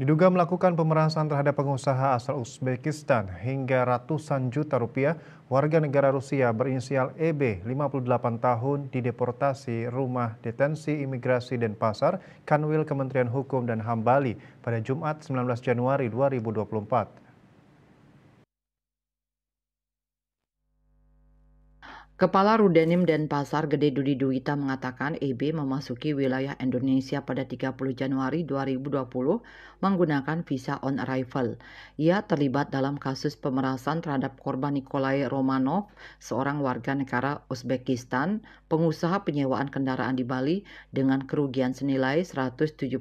Diduga melakukan pemerasan terhadap pengusaha asal Uzbekistan hingga ratusan juta rupiah, warga negara Rusia berinisial EB, 58 tahun, dideportasi rumah detensi imigrasi Denpasar, Kanwil Kementerian Hukum dan HAM Bali pada Jumat 19 Januari 2024. Kepala Rudenim Denpasar Gede Dudi Duwita mengatakan EB memasuki wilayah Indonesia pada 30 Januari 2020 menggunakan visa on arrival. Ia terlibat dalam kasus pemerasan terhadap korban Nikolai Romanov, seorang warga negara Uzbekistan, pengusaha penyewaan kendaraan di Bali dengan kerugian senilai 171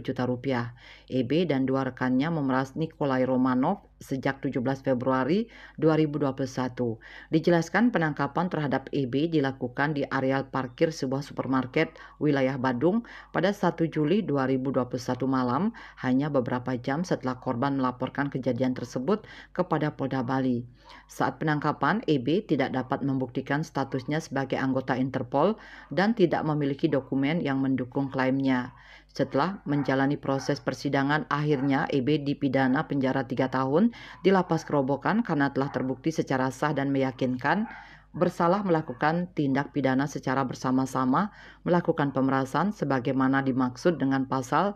juta rupiah. EB dan dua rekannya memeras Nikolai Romanov sejak 17 Februari 2021. Dijelaskan penangkapan terhadap EB dilakukan di areal parkir sebuah supermarket wilayah Badung pada 1 Juli 2021 malam, hanya beberapa jam setelah korban melaporkan kejadian tersebut kepada Polda Bali. Saat penangkapan, EB tidak dapat membuktikan statusnya sebagai anggota Interpol dan tidak memiliki dokumen yang mendukung klaimnya. Setelah menjalani proses persidangan, akhirnya EB dipidana penjara 3 tahun di lapas Kerobokan karena telah terbukti secara sah dan meyakinkan bersalah melakukan tindak pidana secara bersama-sama melakukan pemerasan sebagaimana dimaksud dengan pasal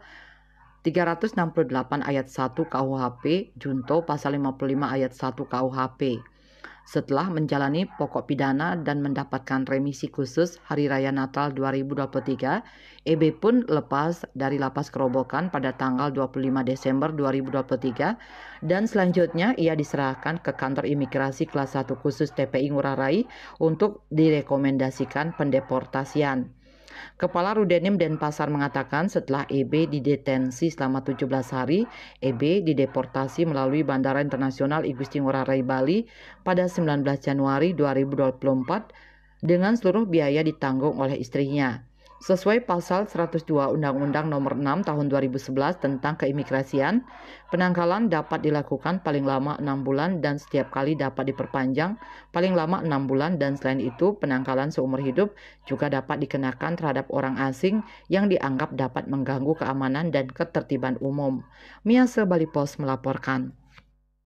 368 ayat 1 KUHP junto pasal 55 ayat 1 KUHP. Setelah menjalani pokok pidana dan mendapatkan remisi khusus Hari Raya Natal 2023, EB pun lepas dari lapas Kerobokan pada tanggal 25 Desember 2023 dan selanjutnya ia diserahkan ke kantor imigrasi kelas 1 khusus TPI Ngurah Rai untuk direkomendasikan pendeportasian. Kepala Rudenim Denpasar mengatakan setelah EB didetensi selama 17 hari, EB dideportasi melalui Bandara Internasional I Gusti Ngurah Rai Bali pada 19 Januari 2024 dengan seluruh biaya ditanggung oleh istrinya. Sesuai pasal 102 Undang-Undang Nomor 6 Tahun 2011 tentang Keimigrasian, penangkalan dapat dilakukan paling lama 6 bulan dan setiap kali dapat diperpanjang paling lama 6 bulan dan selain itu penangkalan seumur hidup juga dapat dikenakan terhadap orang asing yang dianggap dapat mengganggu keamanan dan ketertiban umum. Mia Bali Pos melaporkan.